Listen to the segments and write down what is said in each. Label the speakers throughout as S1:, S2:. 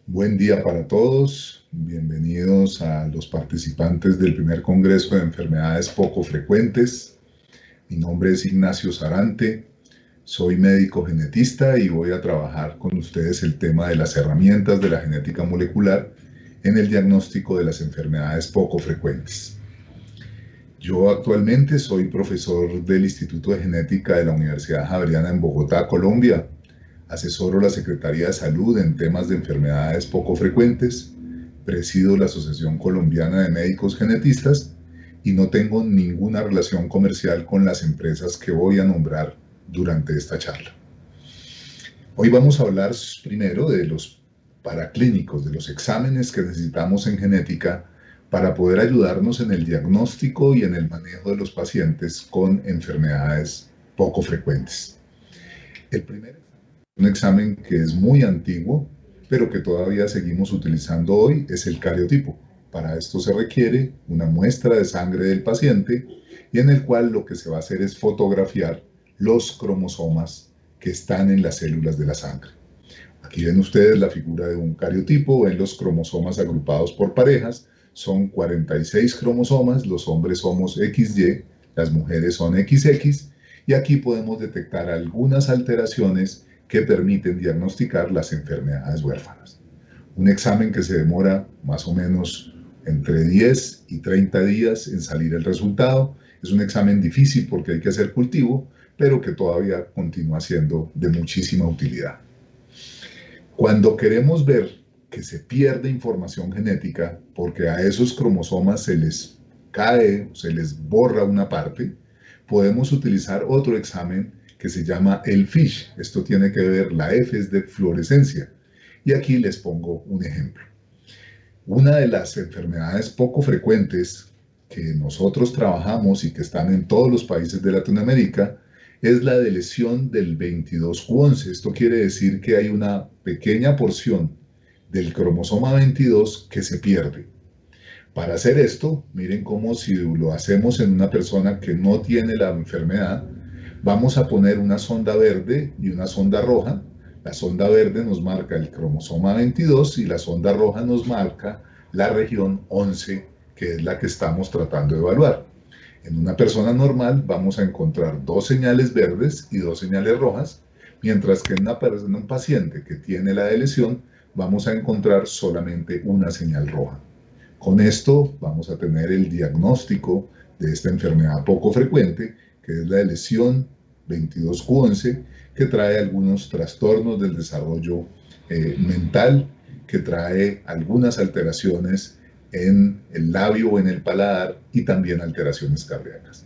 S1: Buen día para todos. Bienvenidos a los participantes del primer Congreso de Enfermedades Poco Frecuentes. Mi nombre es Ignacio Sarante. Soy médico genetista y voy a trabajar con ustedes el tema de las herramientas de la genética molecular en el diagnóstico de las enfermedades poco frecuentes. Yo actualmente soy profesor del Instituto de Genética de la Universidad Javeriana en Bogotá, Colombia. Asesoro la Secretaría de Salud en temas de enfermedades poco frecuentes, presido la Asociación Colombiana de Médicos Genetistas y no tengo ninguna relación comercial con las empresas que voy a nombrar durante esta charla. Hoy vamos a hablar primero de los paraclínicos, de los exámenes que necesitamos en genética para poder ayudarnos en el diagnóstico y en el manejo de los pacientes con enfermedades poco frecuentes. El primer un examen que es muy antiguo, pero que todavía seguimos utilizando hoy, es el cariotipo. Para esto se requiere una muestra de sangre del paciente y en el cual lo que se va a hacer es fotografiar los cromosomas que están en las células de la sangre. Aquí ven ustedes la figura de un cariotipo, ven los cromosomas agrupados por parejas, son 46 cromosomas, los hombres somos XY, las mujeres son XX, y aquí podemos detectar algunas alteraciones que permiten diagnosticar las enfermedades huérfanas. Un examen que se demora más o menos entre 10 y 30 días en salir el resultado. Es un examen difícil porque hay que hacer cultivo, pero que todavía continúa siendo de muchísima utilidad. Cuando queremos ver que se pierde información genética porque a esos cromosomas se les cae, se les borra una parte, podemos utilizar otro examen que se llama el FISH. Esto tiene que ver, la F es de fluorescencia. Y aquí les pongo un ejemplo. Una de las enfermedades poco frecuentes que nosotros trabajamos y que están en todos los países de Latinoamérica es la de lesión del 22q11. Esto quiere decir que hay una pequeña porción del cromosoma 22 que se pierde. Para hacer esto, miren cómo si lo hacemos en una persona que no tiene la enfermedad, vamos a poner una sonda verde y una sonda roja. La sonda verde nos marca el cromosoma 22 y la sonda roja nos marca la región 11, que es la que estamos tratando de evaluar. En una persona normal vamos a encontrar dos señales verdes y dos señales rojas, mientras que en un paciente que tiene la lesión vamos a encontrar solamente una señal roja. Con esto vamos a tener el diagnóstico de esta enfermedad poco frecuente, que es la lesión 22q11, que trae algunos trastornos del desarrollo mental, que trae algunas alteraciones en el labio o en el paladar y también alteraciones cardíacas.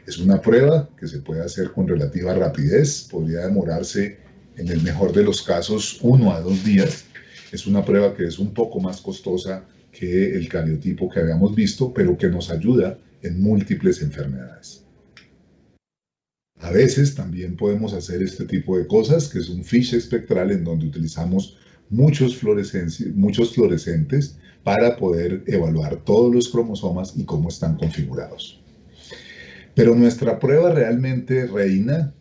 S1: Es una prueba que se puede hacer con relativa rapidez, podría demorarse en el mejor de los casos 1 a 2 días. Es una prueba que es un poco más costosa que el cariotipo que habíamos visto, pero que nos ayuda en múltiples enfermedades. A veces también podemos hacer este tipo de cosas, que es un FISH espectral en donde utilizamos muchos fluorescentes para poder evaluar todos los cromosomas y cómo están configurados. Pero nuestra prueba realmente reina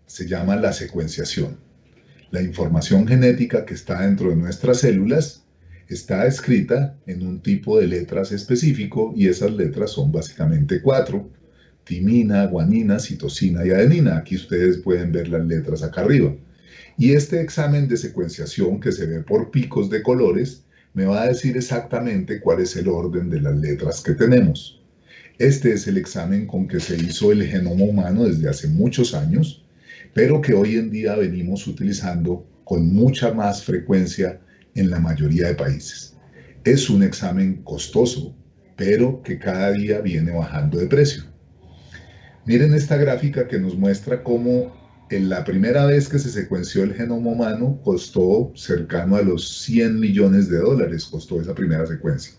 S1: se llama la secuenciación. La información genética que está dentro de nuestras células está escrita en un tipo de letras específico y esas letras son básicamente 4: timina, guanina, citosina y adenina. Aquí ustedes pueden ver las letras acá arriba. Y este examen de secuenciación que se ve por picos de colores me va a decir exactamente cuál es el orden de las letras que tenemos. Este es el examen con que se hizo el genoma humano desde hace muchos años, pero que hoy en día venimos utilizando con mucha más frecuencia en la mayoría de países. Es un examen costoso, pero que cada día viene bajando de precio. Miren esta gráfica que nos muestra cómo en la primera vez que se secuenció el genoma humano costó cercano a los 100 millones de dólares, costó esa primera secuencia.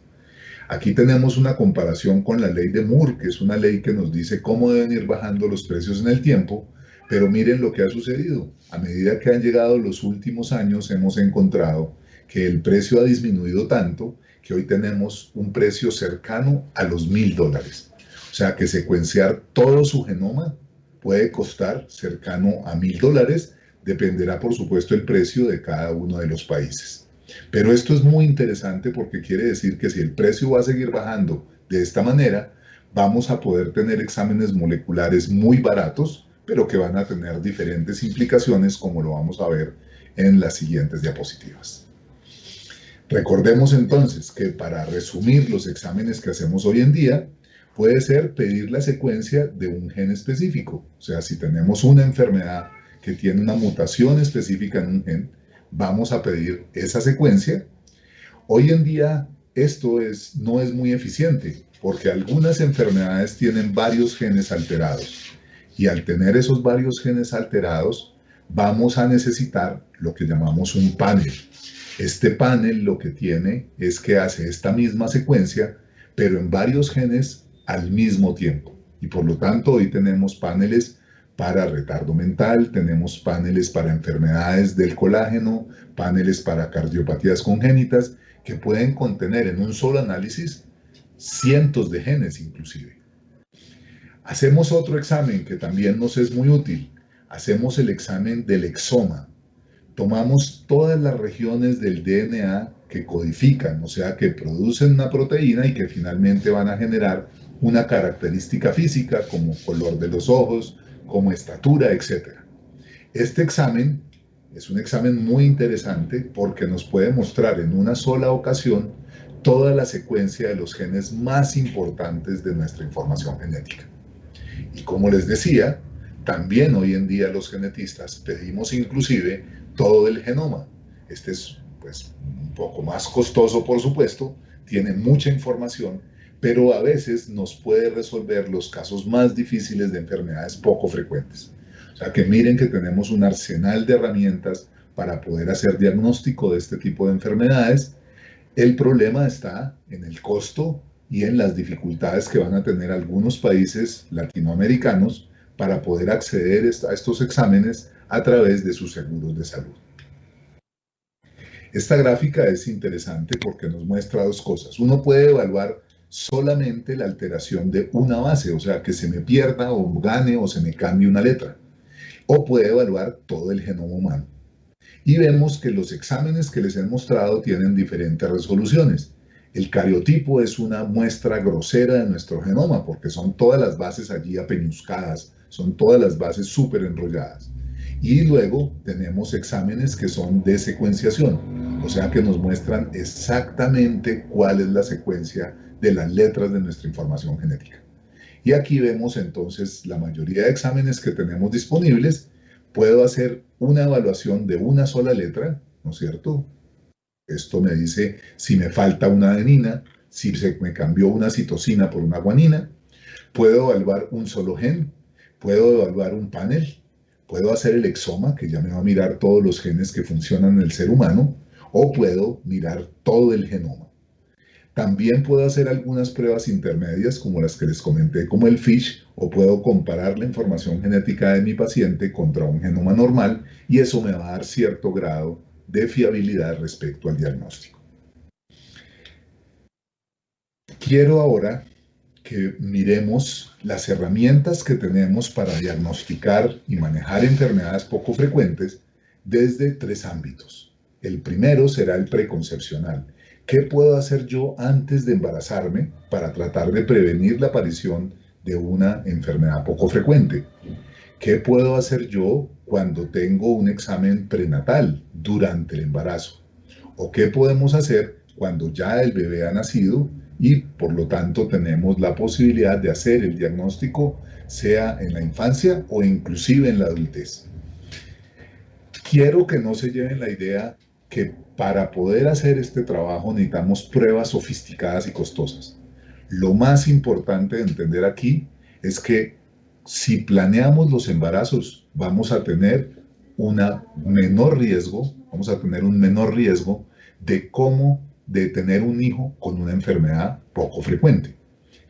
S1: Aquí tenemos una comparación con la ley de Moore, que es una ley que nos dice cómo deben ir bajando los precios en el tiempo, pero miren lo que ha sucedido. A medida que han llegado los últimos años, hemos encontrado que el precio ha disminuido tanto que hoy tenemos un precio cercano a los $1000. O sea que secuenciar todo su genoma puede costar cercano a $1000, dependerá por supuesto el precio de cada uno de los países. Pero esto es muy interesante porque quiere decir que si el precio va a seguir bajando de esta manera, vamos a poder tener exámenes moleculares muy baratos, pero que van a tener diferentes implicaciones, como lo vamos a ver en las siguientes diapositivas. Recordemos entonces que para resumir los exámenes que hacemos hoy en día, puede ser pedir la secuencia de un gen específico. O sea, si tenemos una enfermedad que tiene una mutación específica en un gen, vamos a pedir esa secuencia. Hoy en día esto no es muy eficiente porque algunas enfermedades tienen varios genes alterados y al tener esos varios genes alterados vamos a necesitar lo que llamamos un panel. Este panel lo que tiene es que hace esta misma secuencia pero en varios genes al mismo tiempo y por lo tanto hoy tenemos paneles para retardo mental, tenemos paneles para enfermedades del colágeno, paneles para cardiopatías congénitas, que pueden contener en un solo análisis cientos de genes inclusive. Hacemos otro examen que también nos es muy útil. Hacemos el examen del exoma. Tomamos todas las regiones del DNA que codifican, o sea, que producen una proteína y que finalmente van a generar una característica física como color de los ojos, como estatura, etc. Este examen es un examen muy interesante porque nos puede mostrar en una sola ocasión toda la secuencia de los genes más importantes de nuestra información genética. Y como les decía, también hoy en día los genetistas pedimos inclusive todo el genoma. Este es pues un poco más costoso, por supuesto, tiene mucha información, pero a veces nos puede resolver los casos más difíciles de enfermedades poco frecuentes. O sea que miren que tenemos un arsenal de herramientas para poder hacer diagnóstico de este tipo de enfermedades. El problema está en el costo y en las dificultades que van a tener algunos países latinoamericanos para poder acceder a estos exámenes a través de sus seguros de salud. Esta gráfica es interesante porque nos muestra dos cosas. Uno puede evaluar solamente la alteración de una base, o sea, que se me pierda o gane o se me cambie una letra. O puede evaluar todo el genoma humano. Y vemos que los exámenes que les he mostrado tienen diferentes resoluciones. El cariotipo es una muestra grosera de nuestro genoma porque son todas las bases allí apeñuscadas, son todas las bases súper enrolladas. Y luego tenemos exámenes que son de secuenciación, o sea que nos muestran exactamente cuál es la secuencia de las letras de nuestra información genética. Y aquí vemos entonces la mayoría de exámenes que tenemos disponibles. Puedo hacer una evaluación de una sola letra, ¿no es cierto? Esto me dice si me falta una adenina, si se me cambió una citosina por una guanina. Puedo evaluar un solo gen, puedo evaluar un panel, puedo hacer el exoma, que ya me va a mirar todos los genes que funcionan en el ser humano, o puedo mirar todo el genoma. También puedo hacer algunas pruebas intermedias, como las que les comenté, como el FISH, o puedo comparar la información genética de mi paciente contra un genoma normal, y eso me va a dar cierto grado de fiabilidad respecto al diagnóstico. Quiero ahora que miremos las herramientas que tenemos para diagnosticar y manejar enfermedades poco frecuentes desde tres ámbitos. El primero será el preconcepcional. ¿Qué puedo hacer yo antes de embarazarme para tratar de prevenir la aparición de una enfermedad poco frecuente? ¿Qué puedo hacer yo cuando tengo un examen prenatal durante el embarazo? ¿O qué podemos hacer cuando ya el bebé ha nacido y por lo tanto tenemos la posibilidad de hacer el diagnóstico sea en la infancia o inclusive en la adultez? Quiero que no se lleven la idea que para poder hacer este trabajo necesitamos pruebas sofisticadas y costosas. Lo más importante de entender aquí es que si planeamos los embarazos, vamos a tener un menor riesgo de tener un hijo con una enfermedad poco frecuente.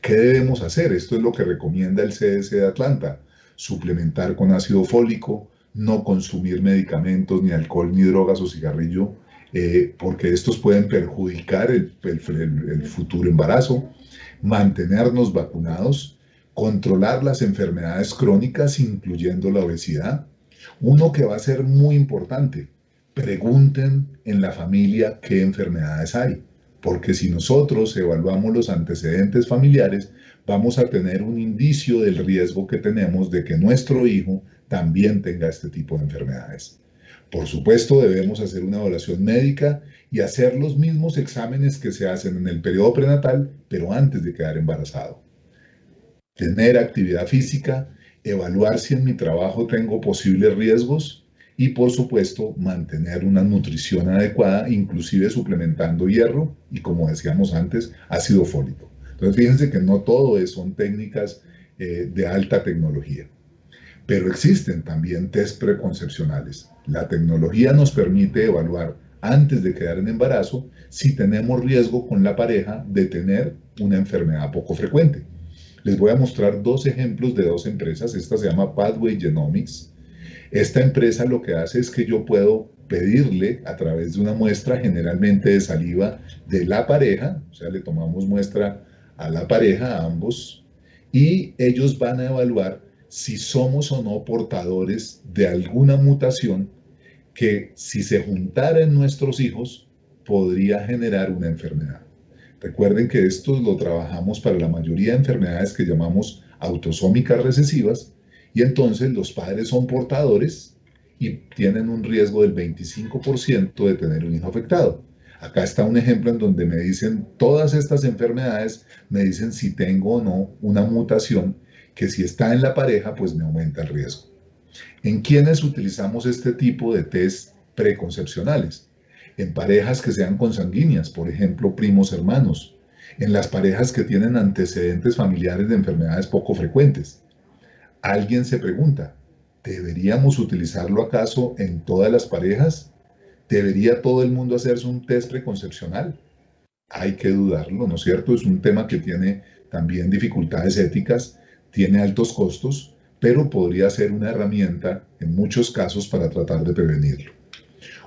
S1: ¿Qué debemos hacer? Esto es lo que recomienda el CDC de Atlanta. Suplementar con ácido fólico, no consumir medicamentos, ni alcohol, ni drogas o cigarrillo, porque estos pueden perjudicar el futuro embarazo. Mantenernos vacunados, controlar las enfermedades crónicas, incluyendo la obesidad. Uno que va a ser muy importante, pregunten en la familia qué enfermedades hay, porque si nosotros evaluamos los antecedentes familiares, vamos a tener un indicio del riesgo que tenemos de que nuestro hijo también tenga este tipo de enfermedades. Por supuesto, debemos hacer una evaluación médica y hacer los mismos exámenes que se hacen en el periodo prenatal, pero antes de quedar embarazado. Tener actividad física, evaluar si en mi trabajo tengo posibles riesgos y, por supuesto, mantener una nutrición adecuada, inclusive suplementando hierro y, como decíamos antes, ácido fólico. Entonces, fíjense que no todo son técnicas de alta tecnología, pero existen también test preconcepcionales. La tecnología nos permite evaluar antes de quedar en embarazo si tenemos riesgo con la pareja de tener una enfermedad poco frecuente. Les voy a mostrar dos ejemplos de dos empresas. Esta se llama Pathway Genomics. Esta empresa lo que hace es que yo puedo pedirle a través de una muestra, generalmente de saliva, de la pareja, o sea, le tomamos muestra a la pareja, a ambos, y ellos van a evaluar si somos o no portadores de alguna mutación que, si se juntara en nuestros hijos, podría generar una enfermedad. Recuerden que esto lo trabajamos para la mayoría de enfermedades que llamamos autosómicas recesivas, y entonces los padres son portadores y tienen un riesgo del 25% de tener un hijo afectado. Acá está un ejemplo en donde me dicen todas estas enfermedades, me dicen si tengo o no una mutación que, si está en la pareja, pues me aumenta el riesgo. ¿En quiénes utilizamos este tipo de test preconcepcionales? En parejas que sean consanguíneas, por ejemplo, primos hermanos, en las parejas que tienen antecedentes familiares de enfermedades poco frecuentes. Alguien se pregunta, ¿deberíamos utilizarlo acaso en todas las parejas? ¿Debería todo el mundo hacerse un test preconcepcional? Hay que dudarlo, ¿no es cierto? Es un tema que tiene también dificultades éticas, tiene altos costos, pero podría ser una herramienta en muchos casos para tratar de prevenirlo.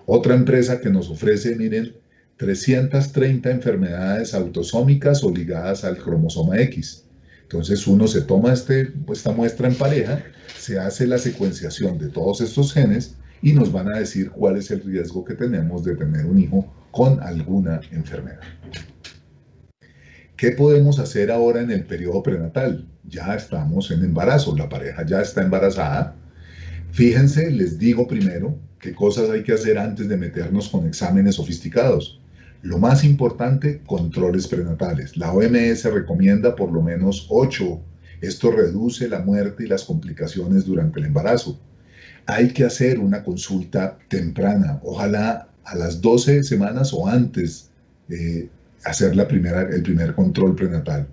S1: Otra empresa que nos ofrece, miren, 330 enfermedades autosómicas o ligadas al cromosoma X. Entonces uno se toma esta muestra en pareja, se hace la secuenciación de todos estos genes y nos van a decir cuál es el riesgo que tenemos de tener un hijo con alguna enfermedad. ¿Qué podemos hacer ahora en el periodo prenatal? Ya estamos en embarazo, la pareja ya está embarazada. Fíjense, les digo primero qué cosas hay que hacer antes de meternos con exámenes sofisticados. Lo más importante, controles prenatales. La OMS recomienda por lo menos 8. Esto reduce la muerte y las complicaciones durante el embarazo. Hay que hacer una consulta temprana, ojalá a las 12 semanas o antes de hacer el primer control prenatal.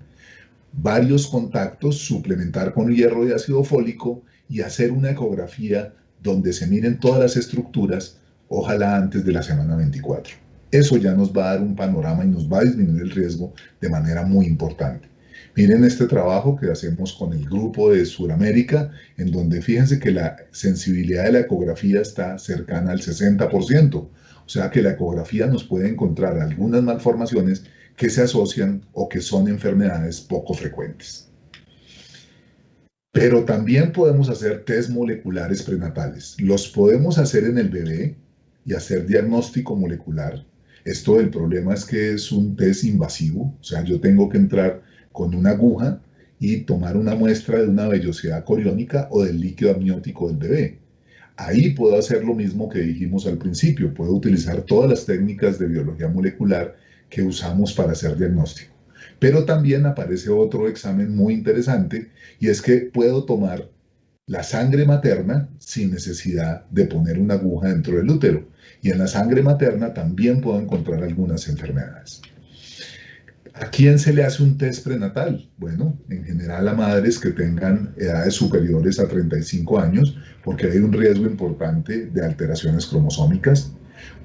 S1: Varios contactos, suplementar con hierro y ácido fólico y hacer una ecografía donde se miren todas las estructuras, ojalá antes de la semana 24. Eso ya nos va a dar un panorama y nos va a disminuir el riesgo de manera muy importante. Miren este trabajo que hacemos con el grupo de Sudamérica, en donde fíjense que la sensibilidad de la ecografía está cercana al 60%. O sea que la ecografía nos puede encontrar algunas malformaciones que se asocian o que son enfermedades poco frecuentes. Pero también podemos hacer test moleculares prenatales. Los podemos hacer en el bebé y hacer diagnóstico molecular. Esto, el problema es que es un test invasivo, o sea, yo tengo que entrar con una aguja y tomar una muestra de una vellosidad coriónica o del líquido amniótico del bebé. Ahí puedo hacer lo mismo que dijimos al principio, puedo utilizar todas las técnicas de biología molecular que usamos para hacer diagnóstico. Pero también aparece otro examen muy interesante, y es que puedo tomar la sangre materna sin necesidad de poner una aguja dentro del útero. Y en la sangre materna también puedo encontrar algunas enfermedades. ¿A quién se le hace un test prenatal? Bueno, en general a madres que tengan edades superiores a 35 años, porque hay un riesgo importante de alteraciones cromosómicas.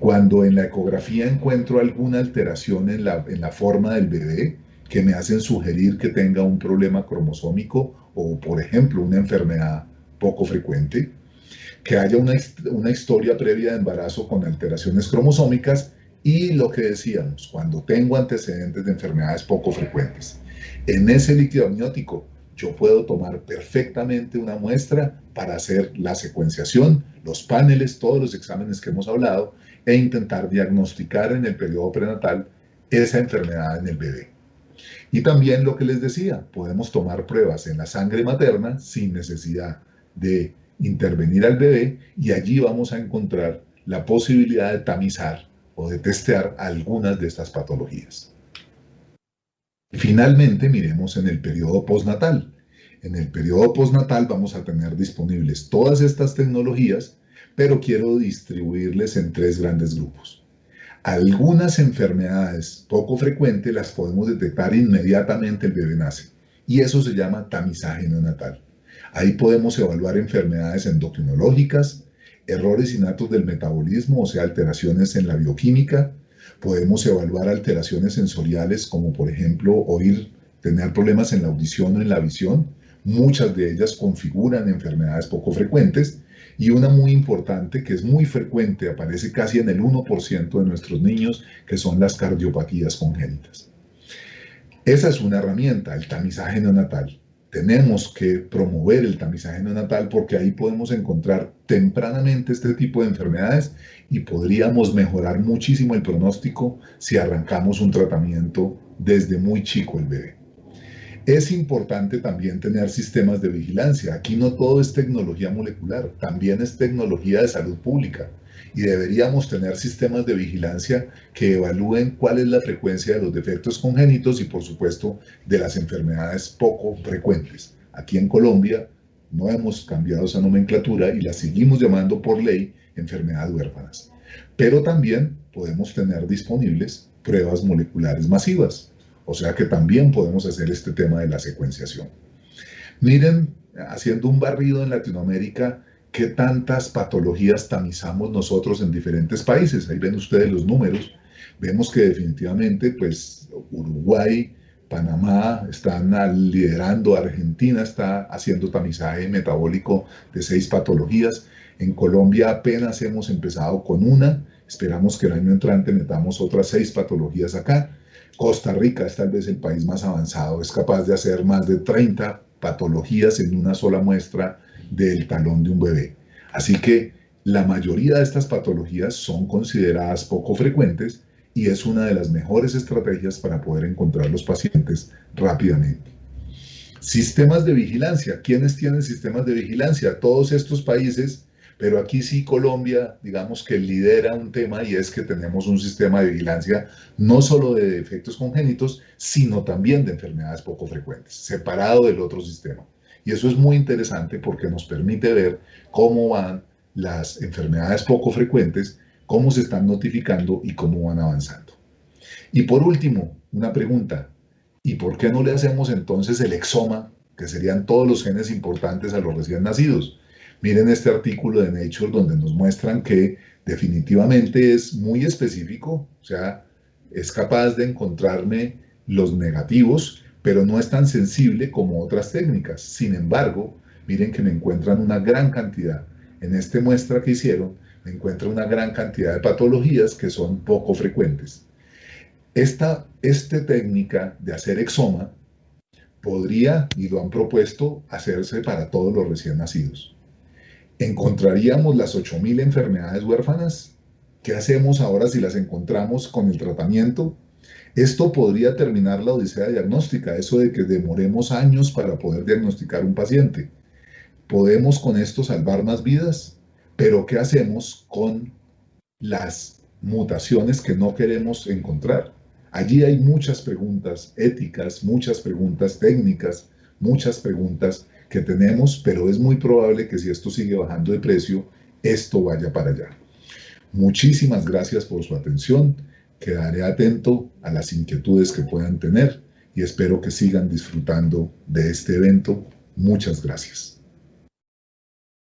S1: Cuando en la ecografía encuentro alguna alteración en la forma del bebé que me hacen sugerir que tenga un problema cromosómico o, por ejemplo, una enfermedad poco frecuente, que haya una historia previa de embarazo con alteraciones cromosómicas, y lo que decíamos, cuando tengo antecedentes de enfermedades poco frecuentes. En ese líquido amniótico yo puedo tomar perfectamente una muestra para hacer la secuenciación, los paneles, todos los exámenes que hemos hablado, e intentar diagnosticar en el periodo prenatal esa enfermedad en el bebé. Y también lo que les decía, podemos tomar pruebas en la sangre materna sin necesidad de intervenir al bebé y allí vamos a encontrar la posibilidad de tamizar o de testear algunas de estas patologías. Finalmente, miremos en el periodo postnatal. En el periodo postnatal vamos a tener disponibles todas estas tecnologías, pero quiero distribuirles en 3 grandes grupos. Algunas enfermedades poco frecuentes las podemos detectar inmediatamente el bebé nace, y eso se llama tamizaje neonatal. Ahí podemos evaluar enfermedades endocrinológicas, errores innatos del metabolismo, o sea, alteraciones en la bioquímica. Podemos evaluar alteraciones sensoriales como por ejemplo oír, tener problemas en la audición o en la visión. Muchas de ellas configuran enfermedades poco frecuentes y una muy importante que es muy frecuente, aparece casi en el 1% de nuestros niños, que son las cardiopatías congénitas. Esa es una herramienta, el tamizaje neonatal. Tenemos que promover el tamizaje neonatal porque ahí podemos encontrar tempranamente este tipo de enfermedades y podríamos mejorar muchísimo el pronóstico si arrancamos un tratamiento desde muy chico el bebé. Es importante también tener sistemas de vigilancia. Aquí no todo es tecnología molecular, también es tecnología de salud pública. Y deberíamos tener sistemas de vigilancia que evalúen cuál es la frecuencia de los defectos congénitos y, por supuesto, de las enfermedades poco frecuentes. Aquí en Colombia no hemos cambiado esa nomenclatura y la seguimos llamando por ley enfermedades huérfanas. Pero también podemos tener disponibles pruebas moleculares masivas. O sea que también podemos hacer este tema de la secuenciación. Miren, haciendo un barrido en Latinoamérica, qué tantas patologías tamizamos nosotros en diferentes países. Ahí ven ustedes los números. Vemos que definitivamente, pues, Uruguay, Panamá están liderando, Argentina está haciendo tamizaje metabólico de 6 patologías. En Colombia apenas hemos empezado con una. Esperamos que el año entrante metamos otras 6 patologías acá. Costa Rica es tal vez el país más avanzado, es capaz de hacer más de 30 patologías en una sola muestra del talón de un bebé. Así que la mayoría de estas patologías son consideradas poco frecuentes y es una de las mejores estrategias para poder encontrar los pacientes rápidamente. Sistemas de vigilancia. ¿Quiénes tienen sistemas de vigilancia? Todos estos países, pero aquí sí Colombia, digamos que lidera un tema y es que tenemos un sistema de vigilancia no solo de defectos congénitos, sino también de enfermedades poco frecuentes, separado del otro sistema. Y eso es muy interesante porque nos permite ver cómo van las enfermedades poco frecuentes, cómo se están notificando y cómo van avanzando. Y por último, una pregunta. ¿Y por qué no le hacemos entonces el exoma, que serían todos los genes importantes a los recién nacidos? Miren este artículo de Nature donde nos muestran que definitivamente es muy específico, o sea, es capaz de encontrarme los negativos, pero no es tan sensible como otras técnicas. Sin embargo, miren que me encuentran una gran cantidad. En esta muestra que hicieron, me encuentran una gran cantidad de patologías que son poco frecuentes. Esta técnica de hacer exoma podría, y lo han propuesto, hacerse para todos los recién nacidos. ¿Encontraríamos las 8.000 enfermedades huérfanas? ¿Qué hacemos ahora si las encontramos con el tratamiento? Esto podría terminar la odisea diagnóstica, eso de que demoremos años para poder diagnosticar un paciente. ¿Podemos con esto salvar más vidas? Pero ¿qué hacemos con las mutaciones que no queremos encontrar? Allí hay muchas preguntas éticas, muchas preguntas técnicas, muchas preguntas que tenemos, pero es muy probable que si esto sigue bajando de precio, esto vaya para allá. Muchísimas gracias por su atención. Quedaré atento a las inquietudes que puedan tener y espero que sigan disfrutando de este evento. Muchas gracias.